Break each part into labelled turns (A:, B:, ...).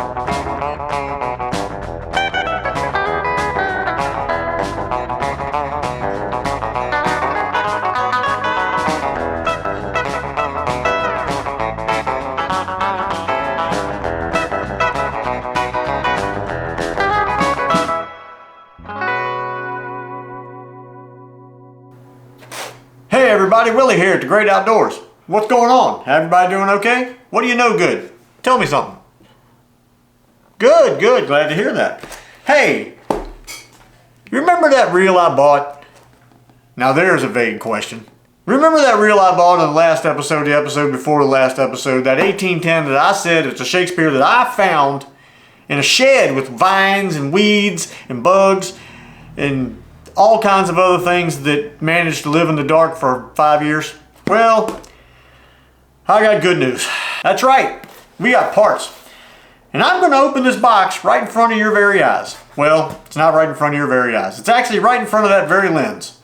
A: Hey everybody, Willie here at the Great Outdoors. What's going on? Everybody doing okay? What do you know good? Tell me something. Good, good, glad to hear that. Hey, you remember that reel I bought? Now there's a vague question. Remember that reel I bought in the last episode, the episode before the last episode, that 1810 that I said it's a Shakespeare that I found in a shed with vines and weeds and bugs and all kinds of other things that managed to live in the dark for 5 years? Well, I got good news. That's right, we got parts. And I'm going to open this box right in front of your very eyes. Well, it's not right in front of your very eyes. It's actually right in front of that very lens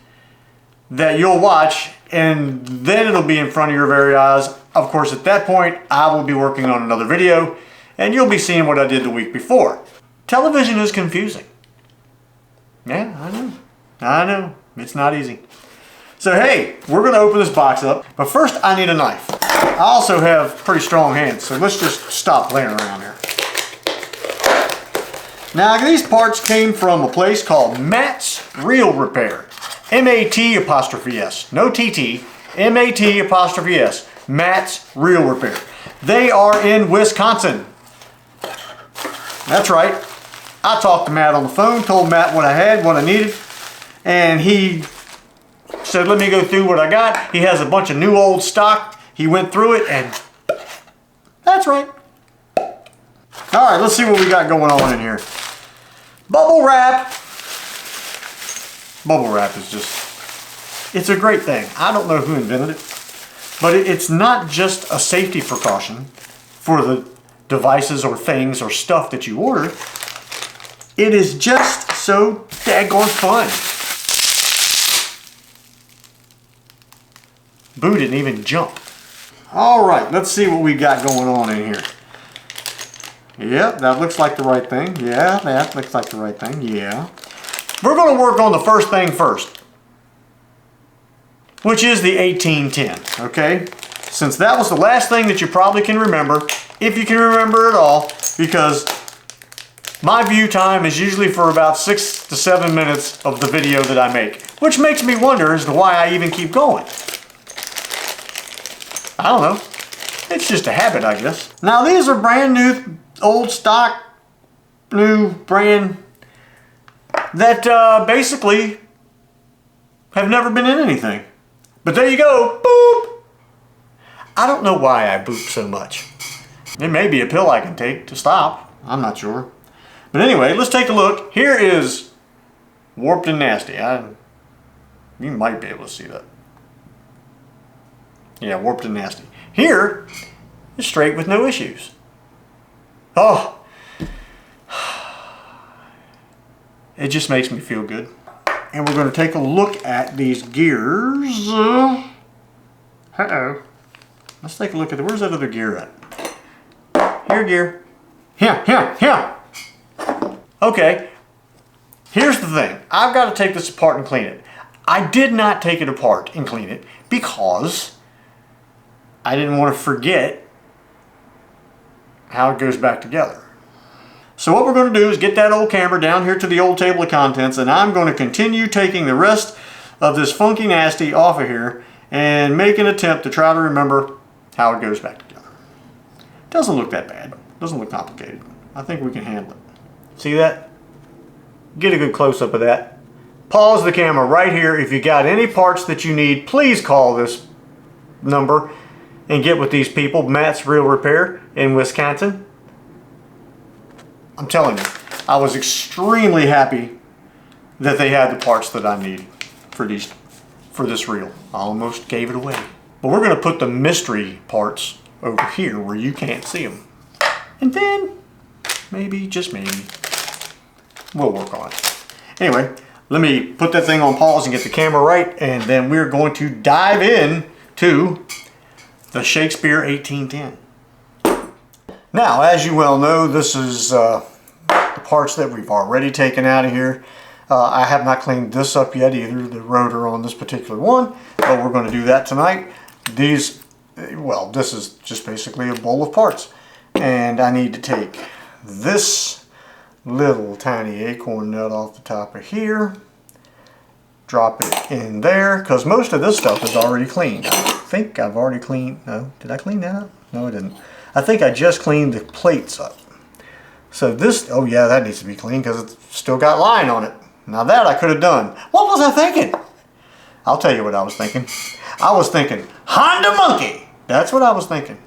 A: that you'll watch, and then it'll be in front of your very eyes. Of course, at that point, I will be working on another video, and you'll be seeing what I did the week before. Television is confusing. Yeah, I know. I know, it's not easy. So hey, we're gonna open this box up, but first I need a knife. I also have pretty strong hands, so let's just stop playing around here. Now these parts came from a place called Matt's Reel Repair. M-A-T'-S, no T-T, M-A-T'-S, Matt's Reel Repair. They are in Wisconsin. That's right. I talked to Matt on the phone, told Matt what I had, what I needed, and he said, let me go through what I got. He has a bunch of new old stock. He went through it and that's right. All right, let's see what we got going on in here. Bubble wrap. Bubble wrap is just, it's a great thing. I don't know who invented it, but it's not just a safety precaution for the devices or things or stuff that you order. It is just so daggone fun. Boo didn't even jump. All right, let's see what we got going on in here. Yep, that looks like the right thing. Yeah, that looks like the right thing. Yeah. We're going to work on the first thing first, which is the 1810, okay? Since that was the last thing that you probably can remember, if you can remember at all, because my view time is usually for about 6 to 7 minutes of the video that I make, which makes me wonder as to why I even keep going. I don't know. It's just a habit, I guess. Now these are brand new, old stock, new brand that basically have never been in anything. But there you go, boop! I don't know why I boop so much. It may be a pill I can take to stop. I'm not sure. But anyway, let's take a look. Here is Warped and Nasty. You might be able to see that. Yeah, Warped and Nasty. Here is Straight with No Issues. Oh, it just makes me feel good. And we're going to take a look at these gears. Uh-oh. Let's take a look at where's that other gear at? Here, gear. Here. Okay, here's the thing. I've got to take this apart and clean it. I did not take it apart and clean it because I didn't want to forget how it goes back together. So what we're going to do is get that old camera down here to the old table of contents, and I'm going to continue taking the rest of this funky nasty off of here and make an attempt to try to remember how it goes back together. Doesn't look that bad. Doesn't look complicated. I think we can handle it. See that? Get a good close-up of that. Pause the camera right here. If you got any parts that you need, please call this number and get with these people, Matt's Reel Repair in Wisconsin. I'm telling you, I was extremely happy that they had the parts that I need for this reel. I almost gave it away. But we're going to put the mystery parts over here where you can't see them. And then, maybe, just maybe, we'll work on it. Anyway, let me put that thing on pause and get the camera right, and then we're going to dive in to the Shakespeare 1810. Now, as you well know, this is the parts that we've already taken out of here. I have not cleaned this up yet either, the rotor on this particular one, but we're going to do that tonight. These, well, this is just basically a bowl of parts. And I need to take this little tiny acorn nut off the top of here, drop it in there, because most of this stuff is already cleaned. I think I've already cleaned, no, did I clean that up? No, I didn't. I think I just cleaned the plates up. So this, oh yeah, that needs to be cleaned because it's still got line on it. Now that I could have done. What was I thinking? I'll tell you what I was thinking. I was thinking, Honda Monkey. That's what I was thinking.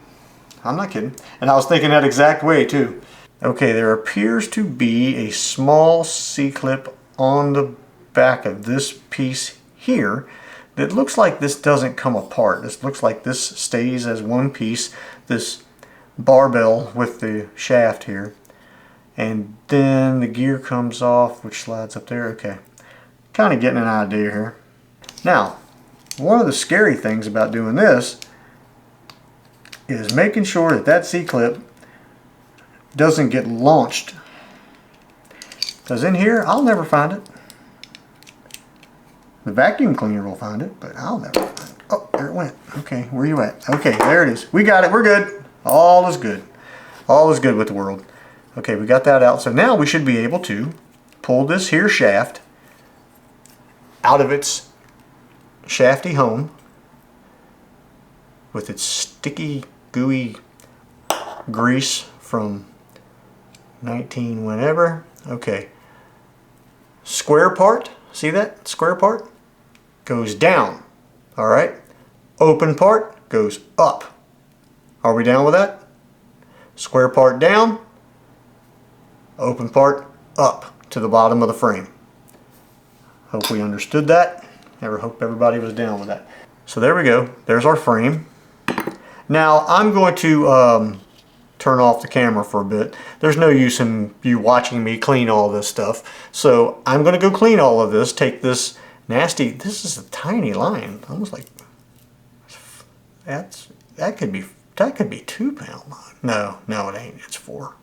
A: I'm not kidding. And I was thinking that exact way too. Okay, there appears to be a small C-clip on the back of this piece here that looks like this doesn't come apart. This looks like this stays as one piece, this barbell with the shaft here, and then the gear comes off, which slides up there. Okay, kind of getting an idea here. Now, one of the scary things about doing this is making sure that that C-clip doesn't get launched, because in here I'll never find it. The vacuum cleaner will find it, but I'll never find it. Oh, there it went. Okay, where you at? Okay, there it is. We got it. We're good. All is good. All is good with the world. Okay, we got that out. So now we should be able to pull this here shaft out of its shafty home with its sticky, gooey grease from 19 whenever. Okay. Square part. See that? Square part goes down. Alright. Open part goes up. Are we down with that? Square part down. Open part up to the bottom of the frame. Hope we understood that. Hope everybody was down with that. So there we go. There's our frame. Now I'm going to turn off the camera for a bit. There's no use in you watching me clean all this stuff. So I'm going to go clean all of this. Take this nasty, this is a tiny line. Almost like, that could be 2 pound line. No it ain't. It's 4.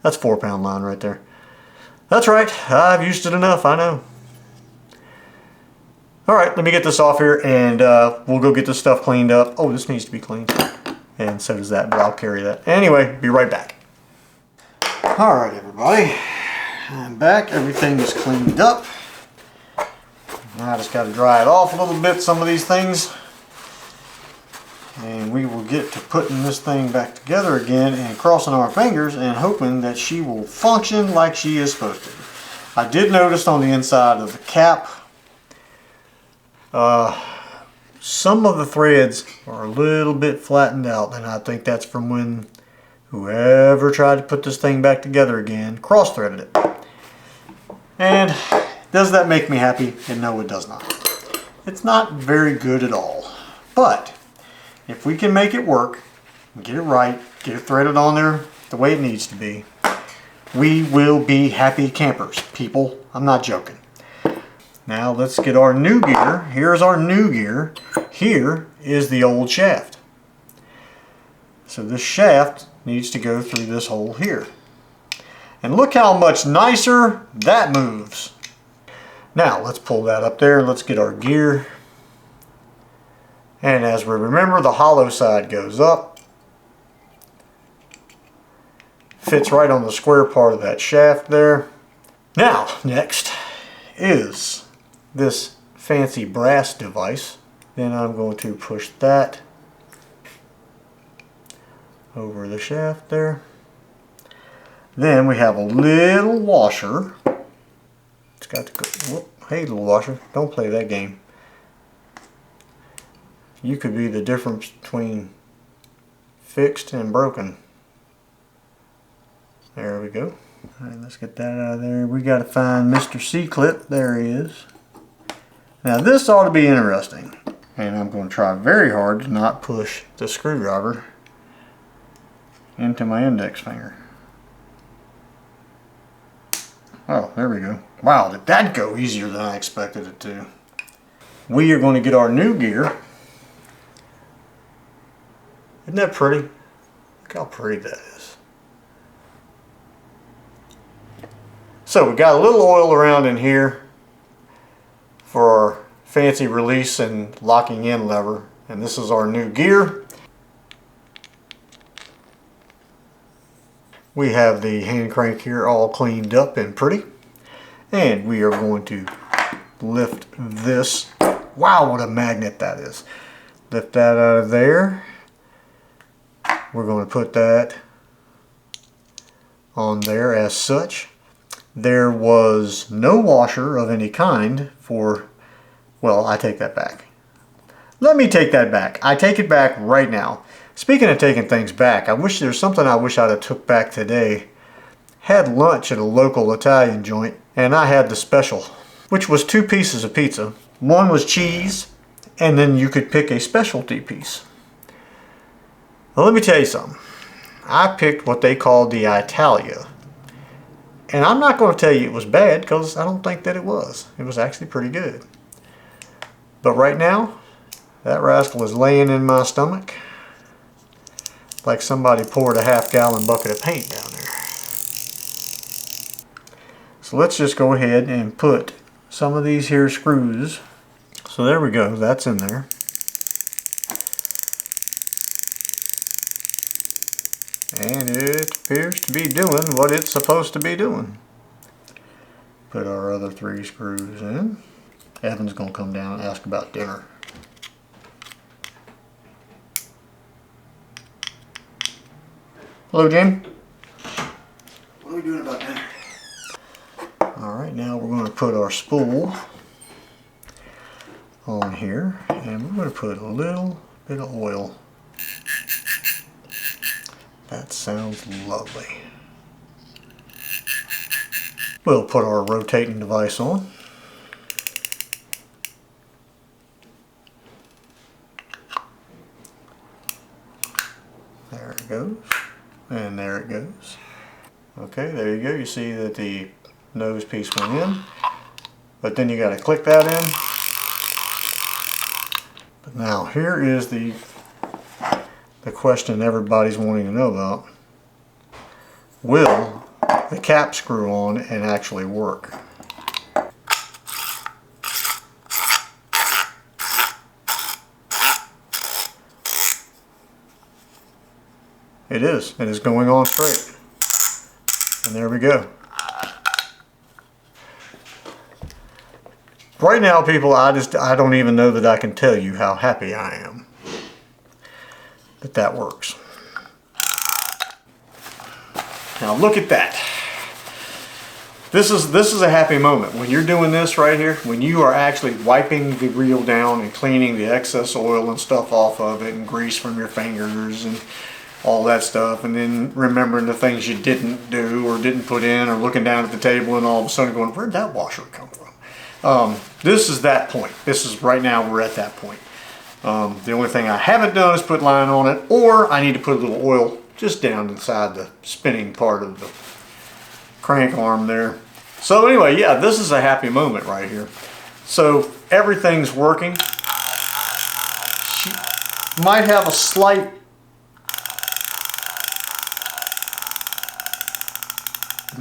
A: That's 4 pound line right there. That's right. I've used it enough. I know. Alright, let me get this off here and we'll go get this stuff cleaned up. Oh, this needs to be cleaned. And so does that, but I'll carry that. Anyway, be right back. Alright everybody, I'm back. Everything is cleaned up. Now I just got to dry it off a little bit, some of these things. And we will get to putting this thing back together again and crossing our fingers and hoping that she will function like she is supposed to. I did notice on the inside of the cap, some of the threads are a little bit flattened out, and I think that's from when whoever tried to put this thing back together again cross-threaded it. And does that make me happy? And no, it does not. It's not very good at all. But if we can make it work, get it right, get it threaded on there the way it needs to be, we will be happy campers, people. I'm not joking. Now let's get our new gear. Here's our new gear. Here is the old shaft. So this shaft needs to go through this hole here. And look how much nicer that moves. Now let's pull that up there. Let's get our gear. And as we remember, the hollow side goes up. Fits right on the square part of that shaft there. Now, next is this fancy brass device. Then I'm going to push that over the shaft there. Then we have a little washer. It's got to go, whoop, hey little washer, don't play that game. You could be the difference between fixed and broken. There we go. Alright, let's get that out of there. We got to find Mr. C-clip. There he is. Now this ought to be interesting. And I'm going to try very hard to not push the screwdriver into my index finger. Oh, there we go. Wow, did that go easier than I expected it to. We are going to get our new gear. Isn't that pretty? Look how pretty that is. So we got a little oil around in here for our fancy release and locking in lever, and this is our new gear. We have the hand crank here all cleaned up and pretty, and we are going to lift this. Wow, what a magnet that is. Lift that out of there. We're going to put that on there as such. There was no washer of any kind for, well, I take that back. Let me take that back. I take it back right now. Speaking of taking things back, I wish there's something I wish I'd have took back today. Had lunch at a local Italian joint, and I had the special, which was 2 pieces of pizza. One was cheese, and then you could pick a specialty piece. Well, let me tell you something. I picked what they called the Italia. And I'm not going to tell you it was bad, because I don't think that it was. It was actually pretty good. But right now, that rascal is laying in my stomach like somebody poured a half-gallon bucket of paint down there. So let's just go ahead and put some of these here screws. So there we go, that's in there. And it appears to be doing what it's supposed to be doing. Put our other 3 screws in. Evan's going to come down and ask about dinner. Hello, Jim. What are we doing about dinner? Alright, now we're going to put our spool on here, and we're going to put a little bit of oil. That sounds lovely. We'll put our rotating device on. There it goes. And there it goes. Okay, there you go. You see that the nose piece went in. But then you got to click that in. But now here is the question everybody's wanting to know about. Will the cap screw on and actually work? It is. It is going on straight. And there we go. Right now, people, I don't even know that I can tell you how happy I am that works. Now look at that. This is a happy moment when you're doing this right here, when you are actually wiping the reel down and cleaning the excess oil and stuff off of it and grease from your fingers and all that stuff, and then remembering the things you didn't do or didn't put in, or looking down at the table and all of a sudden going, where'd that washer come from? This is that point. This is right now, we're at that point. The only thing I haven't done is put line on it, or I need to put a little oil just down inside the spinning part of the crank arm there. So anyway, yeah, this is a happy moment right here. So everything's working. She might have a slight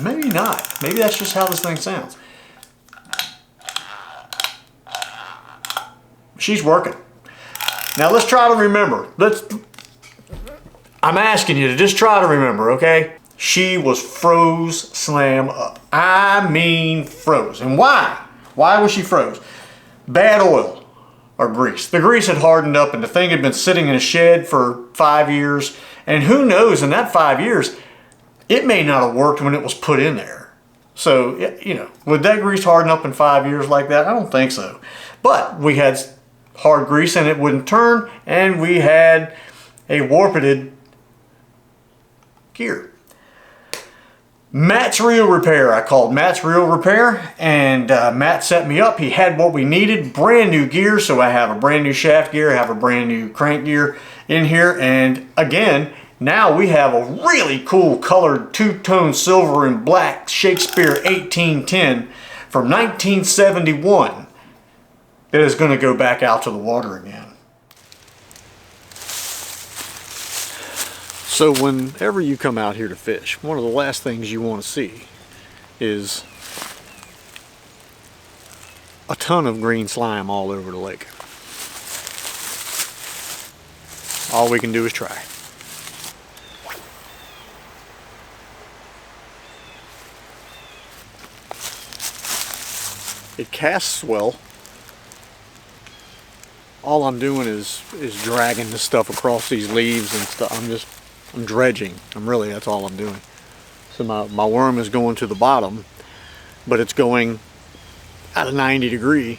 A: maybe not. Maybe that's just how this thing sounds. She's working. Now let's try to remember. I'm asking you to just try to remember, okay? She was froze slam up. I mean froze. And why? Why was she froze? Bad oil or grease. The grease had hardened up and the thing had been sitting in a shed for 5 years. And who knows, in that 5 years, it may not have worked when it was put in there. So, you know, would that grease harden up in 5 years like that? I don't think so. But we had hard grease and it wouldn't turn, and we had a warped gear. Matt's Reel Repair. I called Matt's Reel Repair, and Matt set me up. He had what we needed, brand new gear. So I have a brand new shaft gear, I have a brand new crank gear in here, and again, now we have a really cool colored two-tone silver and black Shakespeare 1810 from 1971 that is going to go back out to the water again. So whenever you come out here to fish, one of the last things you want to see is a ton of green slime all over the lake. All we can do is try. It casts well. All I'm doing is dragging the stuff across these leaves and stuff. I'm dredging. That's all I'm doing. So my worm is going to the bottom, but it's going at a 90 degree.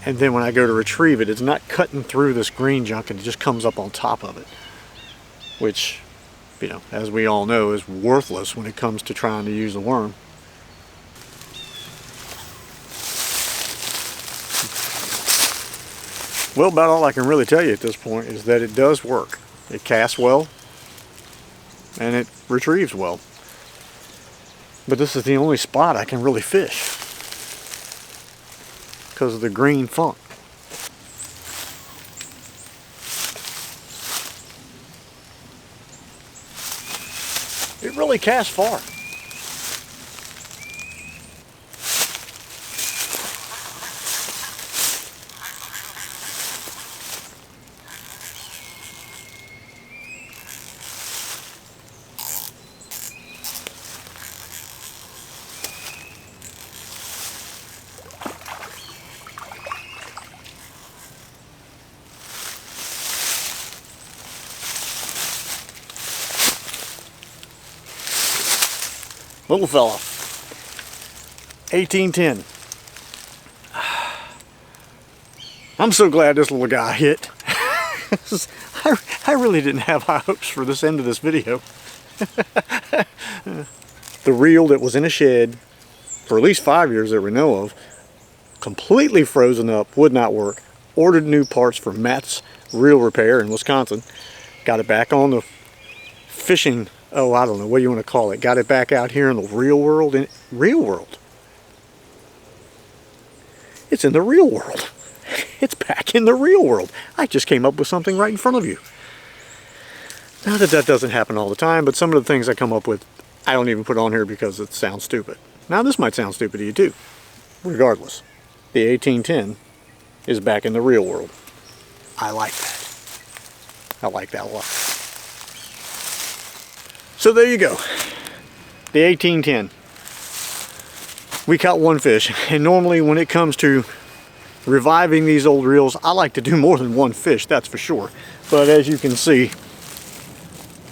A: And then when I go to retrieve it, it's not cutting through this green junk, and it just comes up on top of it. Which, you know, as we all know, is worthless when it comes to trying to use a worm. Well, about all I can really tell you at this point is that it does work. It casts well, and it retrieves well. But this is the only spot I can really fish because of the green funk. It really casts far. Little fella, 1810. I'm so glad this little guy hit. I really didn't have high hopes for this end of this video. The reel that was in a shed for at least 5 years that we know of, completely frozen up, would not work. Ordered new parts for Matt's Reel Repair in Wisconsin. Got it back on the fishing, oh, I don't know what you want to call it. Got it back out here in the real world. Real world. It's in the real world. It's back in the real world. I just came up with something right in front of you. Not that that doesn't happen all the time, but some of the things I come up with, I don't even put on here because it sounds stupid. Now this might sound stupid to you too. Regardless, the 1810 is back in the real world. I like that. I like that a lot. So there you go. The 1810. We caught one fish, and normally when it comes to reviving these old reels, I like to do more than one fish, that's for sure. But as you can see,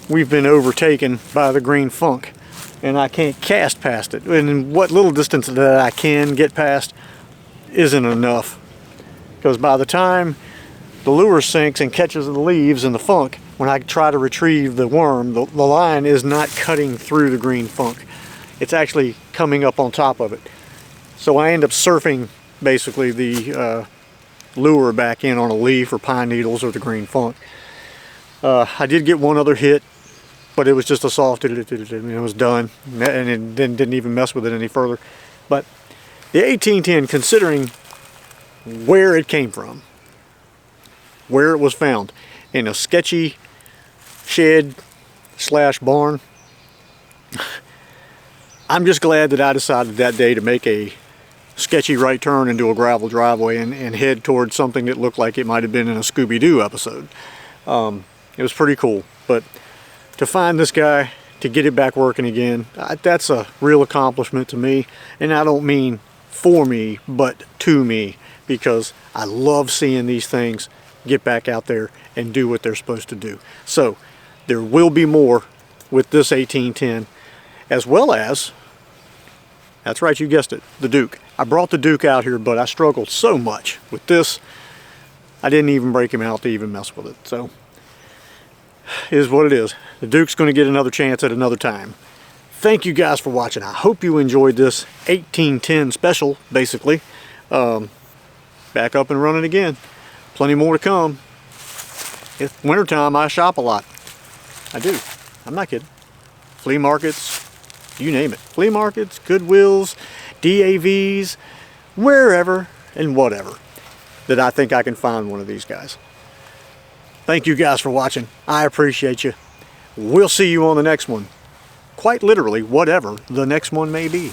A: we've been overtaken by the green funk, and I can't cast past it. And what little distance that I can get past isn't enough, because by the time the lure sinks and catches the leaves and the funk, when I try to retrieve the worm, the line is not cutting through the green funk. It's actually coming up on top of it. So I end up surfing basically the lure back in on a leaf or pine needles or the green funk. I did get one other hit, but it was just a soft, and it was done, and it didn't even mess with it any further. But the 1810, considering where it came from, where it was found, in a sketchy shed / barn, I'm just glad that I decided that day to make a sketchy right turn into a gravel driveway and head towards something that looked like it might have been in a Scooby-Doo episode. It was pretty cool, but to find this guy, to get it back working again, that's a real accomplishment to me. And I don't mean for me, but to me, because I love seeing these things get back out there and do what they're supposed to do. So there will be more with this 1810, as well as, that's right, you guessed it, the Duke. I brought the Duke out here, but I struggled so much with this, I didn't even break him out to even mess with it. So it is what it is. The Duke's going to get another chance at another time. Thank you guys for watching. I hope you enjoyed this 1810 special, basically. Back up and running again. Plenty more to come. It's wintertime, I shop a lot. I do. I'm not kidding. Flea markets, you name it. Flea markets, Goodwills, DAVs, wherever and whatever that I think I can find one of these guys. Thank you guys for watching. I appreciate you. We'll see you on the next one. Quite literally, whatever the next one may be.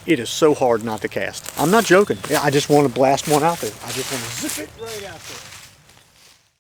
A: It is so hard not to cast. I'm not joking. Yeah, I just want to blast one out there. I just want to zip it right out there.